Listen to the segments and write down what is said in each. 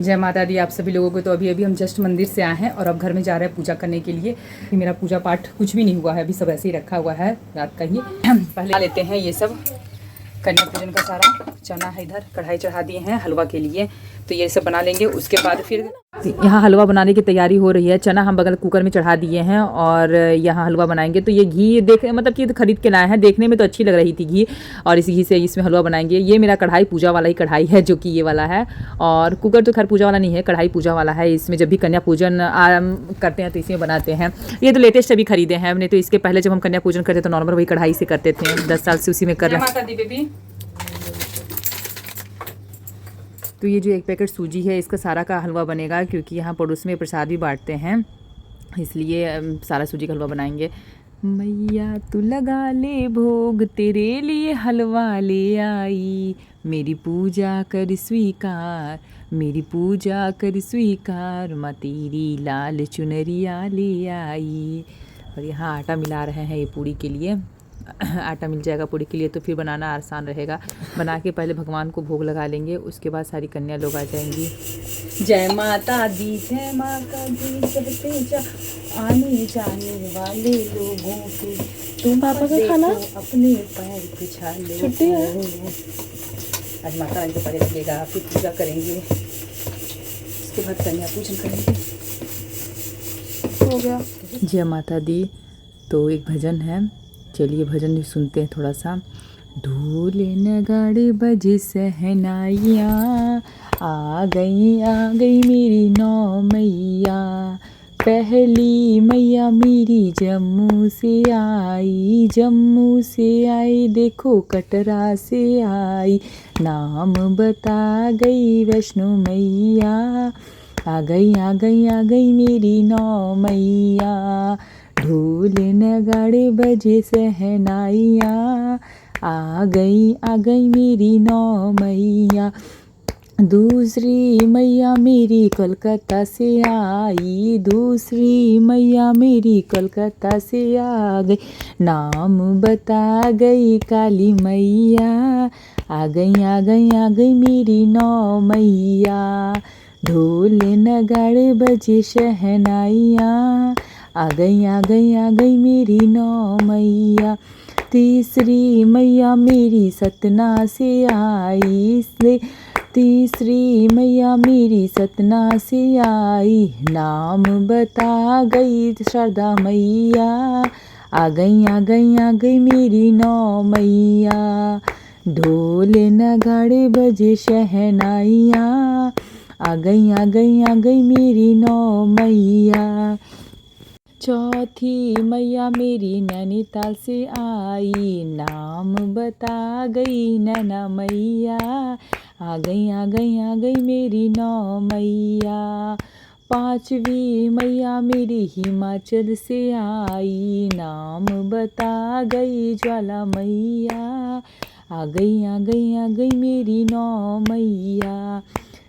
जय माता दी आप सभी लोगों को। तो अभी अभी हम जस्ट मंदिर से आए हैं और अब घर में जा रहे हैं पूजा करने के लिए। मेरा पूजा पाठ कुछ भी नहीं हुआ है, अभी सब ऐसे ही रखा हुआ है रात का ही। पहले लेते हैं ये सब कन्या पूजन का सारा चना है, इधर कढ़ाई चढ़ा दिए हैं हलवा के लिए, तो ये सब बना लेंगे। उसके बाद फिर यहाँ हलवा बनाने की तैयारी हो रही है। चना हम बगल कुकर में चढ़ा दिए हैं और यहाँ हलवा बनाएंगे। तो ये घी देख मतलब कि खरीद के लाए हैं, देखने में तो अच्छी लग रही थी घी, और इस घी से इसमें हलवा बनाएंगे। ये मेरा कढ़ाई पूजा वाला ही कढ़ाई है, जो कि ये वाला है। और कुकर तो खैर पूजा वाला नहीं है, कढ़ाई पूजा वाला है। इसमें जब भी कन्या पूजन करते हैं तो इसी में बनाते हैं। ये तो लेटेस्ट अभी खरीदे हैं हमने, तो इसके पहले जब हम कन्या पूजन करते तो नॉर्मल वही कढ़ाई से करते थे, 10 साल से उसी में कर रहे हैं। तो ये जो एक पैकेट सूजी है इसका सारा का हलवा बनेगा, क्योंकि यहाँ पड़ोस में प्रसाद भी बांटते हैं, इसलिए सारा सूजी का हलवा बनाएंगे। मैया तू लगा ले भोग, तेरे लिए हलवा ले आई, मेरी पूजा कर स्वीकार, मेरी पूजा कर स्वीकार, माँ तेरी लाल चुनरिया ले आई। और यहाँ आटा मिला रहे हैं ये पूड़ी के लिए। आटा मिल जाएगा पूड़ी के लिए तो फिर बनाना आसान रहेगा। बना के पहले भगवान को भोग लगा लेंगे, उसके बाद सारी कन्या लोग आ जाएंगी। जय माता दी, जय माता दी, कहते जा आने जाने वाले लोगों के, तुम पापा का खाना अपने पैर पिछा लो। छुट्टी है आज, माता रानी को पहले लगेगा, फिर पूजा करेंगे, उसके बाद कन्या पूजन करेंगे। हो गया। जय माता दी। तो एक भजन है, चलिए भजन भी सुनते हैं थोड़ा सा। ढोल नगाड़े बजे सहनाइयाँ, आ गई मेरी नौ मैया, पहली मैया मेरी जम्मू से आई, जम्मू से आई, देखो कटरा से आई, नाम बता गई वैष्णो मैया, आ गई मेरी नौ मैया, ढोल नगाड़े बजे सहनाइयाँ, आ गई मेरी नौ मैया, दूसरी मैया मेरी कोलकाता से आई, दूसरी मैया मेरी कोलकाता से आ गई, नाम बता गई काली मैया, आ गई मेरी नौ मैया, ढोल नगाड़े बजे शहनाइयाँ, आ गई मेरी नौ मैया, तीसरी मैया मेरी सतना से आई, तीसरी मैया मेरी सतना से आई, नाम बता गई शारदा मैया, आ गई मेरी नौ मैया, ढोल नगाड़े बजे शहनाइयाँ, आ गई मेरी नौ मैया, चौथी मैया मेरी नैनीताल से आई, नाम बता गई नैना मैया, आ गई मेरी नौ मैया, पांचवी मैया मेरी हिमाचल से आई, नाम बता गई ज्वाला मैया, आ गई मेरी नौ मैया,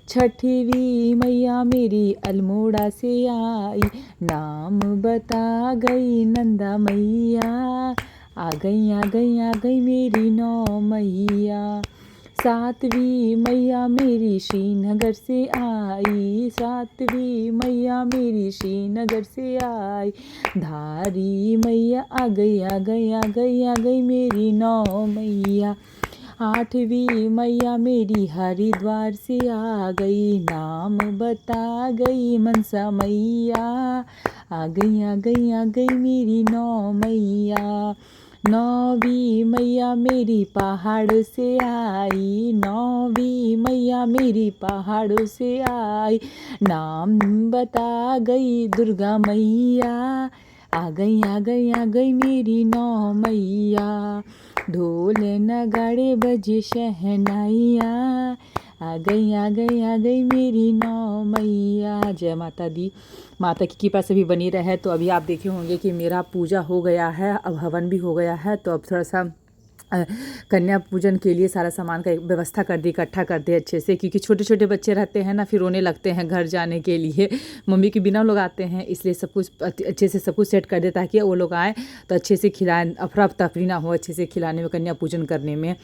छठवीं मैया मेरी अल्मोड़ा से आई, नाम बता गई नंदा मैया, आ गई मेरी नौ मैया, सातवीं मैया मेरी श्रीनगर से आई, सातवीं मैया मेरी श्रीनगर से आई, धारी मैया आ गई मेरी नौ मैया, आठवीं मैया मेरी हरिद्वार से आ गई, नाम बता गई मनसा मैया, आ गई मेरी नौ मैया, नौवीं मैया मेरी पहाड़ से आई, नौवीं मैया मेरी पहाड़ों से आई, नाम बता गई दुर्गा मैया, आ गई मेरी नौ मैया, ढोल नगाड़े बजे शहनाइयाँ, आ गई मेरी नौ मैया। जय माता दी। माता की कृपा से भी बनी रहे। तो अभी आप देखे होंगे कि मेरा पूजा हो गया है, अब हवन भी हो गया है, तो अब थोड़ा सा कन्या पूजन के लिए सारा सामान का व्यवस्था कर दी, इकट्ठा कर दे अच्छे से, क्योंकि छोटे छोटे बच्चे रहते हैं ना, फिर रोने लगते हैं घर जाने के लिए, मम्मी के बिना लोग आते हैं, इसलिए सब कुछ अच्छे से सब कुछ सेट कर दे ताकि वो लोग आएँ तो अच्छे से खिलाएं, अफरा तफरी ना हो, अच्छे से खिलाने में, कन्या पूजन करने में।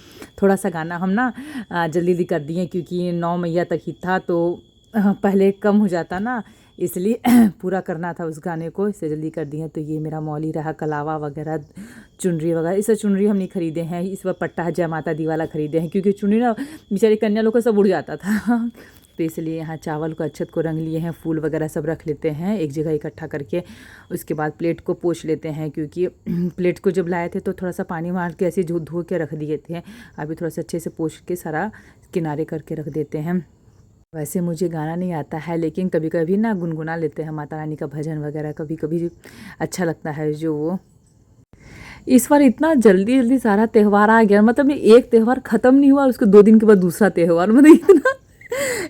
थोड़ा सा गाना हम ना जल्दी जल्दी कर दिए क्योंकि 9 मैया तक ही था, तो पहले कम हो जाता ना, इसलिए पूरा करना था उस गाने को, इससे जल्दी कर दिए। तो ये मेरा मौली रहा, कलावा वगैरह, चुनरी वगैरह। इस चुनरी हम नहीं खरीदे हैं, इस बार पट्टा जय माता दी वाला खरीदे हैं, क्योंकि चुनरी ना बेचारी कन्या लोग को सब उड़ जाता था। तो इसलिए यहाँ चावल को अच्छत को रंग लिए हैं, फूल वगैरह सब रख लेते हैं एक जगह इकट्ठा करके। उसके बाद प्लेट को पोंछ लेते हैं, क्योंकि प्लेट को जब लाए थे तो थोड़ा सा पानी मार के ऐसे धो के रख दिए थे। अभी थोड़ा सा अच्छे से पोंछ के सारा किनारे करके रख देते हैं। वैसे मुझे गाना नहीं आता है, लेकिन कभी कभी ना गुनगुना लेते हैं माता रानी का भजन वगैरह, कभी कभी अच्छा लगता है जो वो। इस बार इतना जल्दी जल्दी सारा त्यौहार आ गया, मतलब एक त्यौहार ख़त्म नहीं हुआ उसके 2 दिन के बाद दूसरा त्यौहार, मतलब इतना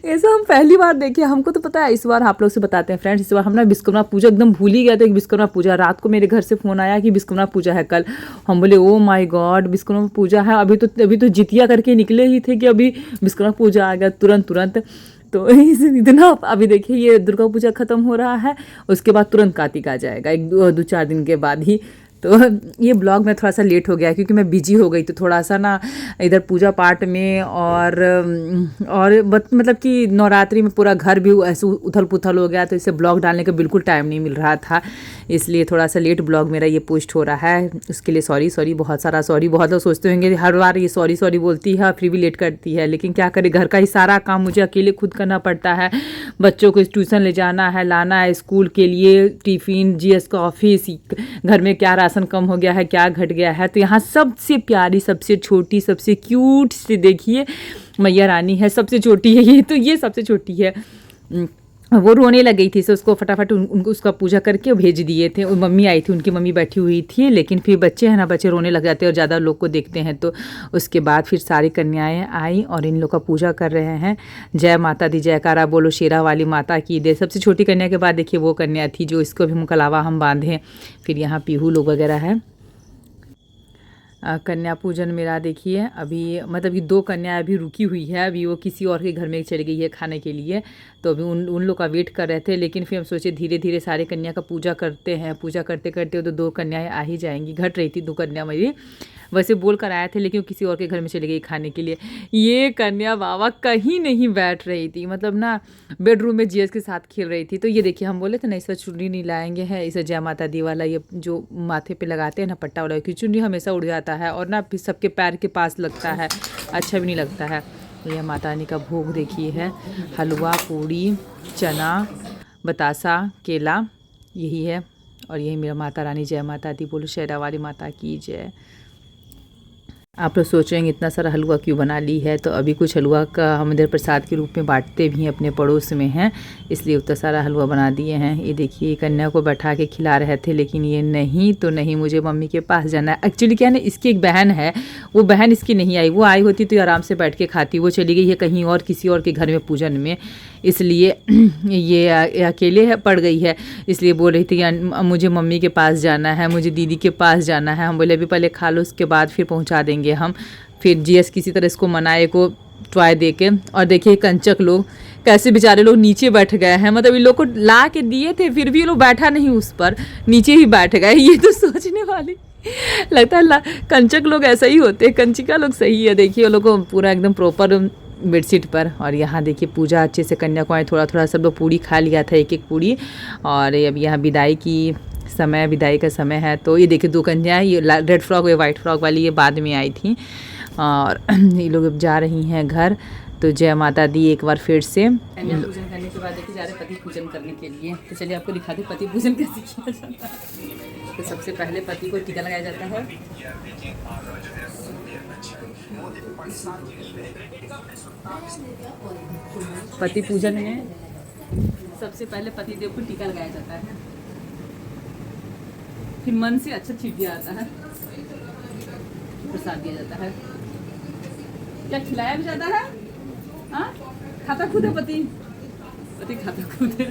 ऐसा हम पहली बार देखे। हमको तो पता है, इस बार आप लोग से बताते हैं फ्रेंड्स, इस बार हम ना विश्वकर्मा पूजा एकदम भूल ही गए थे कि विश्वकर्मा पूजा। रात को मेरे घर से फ़ोन आया कि विश्वकर्मा पूजा है कल। हम बोले ओ माय गॉड, विश्वकर्मा पूजा है। अभी तो जितिया करके निकले ही थे कि अभी विश्वकर्मा पूजा आ गया तुरंत। तो इतना अभी देखिए, ये दुर्गा पूजा ख़त्म हो रहा है, उसके बाद तुरंत कार्तिक आ जाएगा, 1-2-4 दिन के बाद ही। तो ये ब्लॉग में थोड़ा सा लेट हो गया क्योंकि मैं बिजी हो गई, तो थोड़ा सा ना इधर पूजा पाठ में और मतलब कि नवरात्रि में पूरा घर भी ऐसे उथल पुथल हो गया, तो इसे ब्लॉग डालने का बिल्कुल टाइम नहीं मिल रहा था, इसलिए थोड़ा सा लेट ब्लॉग मेरा ये पोस्ट हो रहा है। उसके लिए सॉरी, बहुत सारा सॉरी। बहुत लोग सोचते होंगे हर बार ये सॉरी बोलती है फिर भी लेट करती है, लेकिन क्या करे, घर का ही सारा काम मुझे अकेले खुद करना पड़ता है। बच्चों को ट्यूशन ले जाना है, लाना है स्कूल के लिए, टिफ़िन, जीएस का ऑफिस, घर में क्या राशन कम हो गया है, क्या घट गया है। तो यहाँ सबसे प्यारी, सबसे छोटी, सबसे क्यूट से देखिए मैया रानी है, सबसे छोटी है ये, तो ये सबसे छोटी है। वो रोने लग गई थी, तो उसको फटाफट उनको उसका पूजा करके भेज दिए थे। मम्मी आई थी, उनकी मम्मी बैठी हुई थी, लेकिन फिर बच्चे हैं ना, बच्चे रोने लग जाते हैं और ज़्यादा लोग को देखते हैं। तो उसके बाद फिर सारी कन्याएं आई और इन लोग का पूजा कर रहे हैं। जय माता दी, जयकारा बोलो शेरा वाली माता की दे। सबसे छोटी कन्या के बाद देखिए वो कन्या थी जो इसको भी मुकलावा हम बांधे। फिर यहाँ पीहू लोग वगैरह है। कन्या पूजन मेरा देखिए अभी, मतलब कि 2 कन्या अभी रुकी हुई है, अभी वो किसी और के घर में चली गई है खाने के लिए, तो अभी उन लोग का वेट कर रहे थे। लेकिन फिर हम सोचे धीरे धीरे सारे कन्या का पूजा करते हैं, पूजा करते करते तो 2 कन्याएं आ ही जाएंगी। घट रही थी 2 कन्या मेरी, वैसे बोल कर आए थे, लेकिन वो किसी और के घर में चली गई खाने के लिए। ये कन्या बाबा कहीं नहीं बैठ रही थी, मतलब ना बेडरूम में जीएस के साथ खेल रही थी। तो ये देखिए, हम बोले थे ना इस बार चुन्नी नहीं लाएंगे हैं, इसे जय माता दी वाला ये जो माथे पे लगाते हैं ना पट्टा वाला, की चुन्नी हमेशा उड़ जाता है और ना फिर सबके पैर के पास लगता है, अच्छा भी नहीं लगता है। यह माता रानी का भोग देखिए है, हलवा, पूड़ी, चना, बतासा, केला, यही है। और यही मेरा माता रानी, जय माता दी बोलो शेरा वाली माता की जय। आप लोग सोच रहे हैं इतना सारा हलवा क्यों बना ली है, तो अभी कुछ हलवा का हम इधर प्रसाद के रूप में बांटते भी हैं, अपने पड़ोस में हैं, इसलिए उतना सारा हलवा बना दिए हैं। ये देखिए कन्या को बैठा के खिला रहे थे, लेकिन ये नहीं तो नहीं, मुझे मम्मी के पास जाना है। एक्चुअली क्या है ना, इसकी एक बहन है, वो बहन इसकी नहीं आई, वो आई होती तो आराम से बैठ के खाती, वो चली गई है कहीं और किसी और के घर में पूजन में, इसलिए ये अकेले पड़ गई है। इसलिए बोल रही थी मुझे मम्मी के पास जाना है, मुझे दीदी के पास जाना है। हम बोले अभी पहले खा लो, उसके बाद फिर पहुंचा देंगे हम। फिर जीएस किसी तरह इसको मनाए को टॉय दे के। और देखिए कंचक लोग कैसे बेचारे लोग नीचे बैठ गए हैं, मतलब इन लोग को ला के दिए थे फिर भी ये लोग बैठा नहीं उस पर, नीचे ही बैठ गए। ये तो सोचने वाली लगता है कंचक लोग ऐसा ही होते हैं, कंचिका लोग सही है। देखिए वो लोग को पूरा एकदम प्रॉपर बेडशीट पर। और यहाँ देखिए पूजा अच्छे से कन्या को थोड़ा थोड़ा सब लोग पूड़ी खा लिया था, एक पूड़ी। और अब यहाँ विदाई का समय है। तो ये देखिए 2 कन्या, ये रेड फ्रॉक व वाइट फ्रॉक वाली ये बाद में आई थी, और ये लोग अब जा रही हैं घर। तो जय माता दी एक बार फिर से। कन्या पूजन करने के बाद देखिए जा रहे पति पूजन करने के लिए। तो चलिए आपको दिखा दें पति पूजन कैसे किया जाता है। तो सबसे पहले पति को टीका लगाया जाता है। पति पूजन में सबसे पहले पति देव को टीका लगाया जाता है, फिर मन से अच्छा छीट दिया जाता है, प्रसाद दिया जाता है। क्या खिलाया भी जाता है? हाँ, खाता खुद है पति खाता खुद है।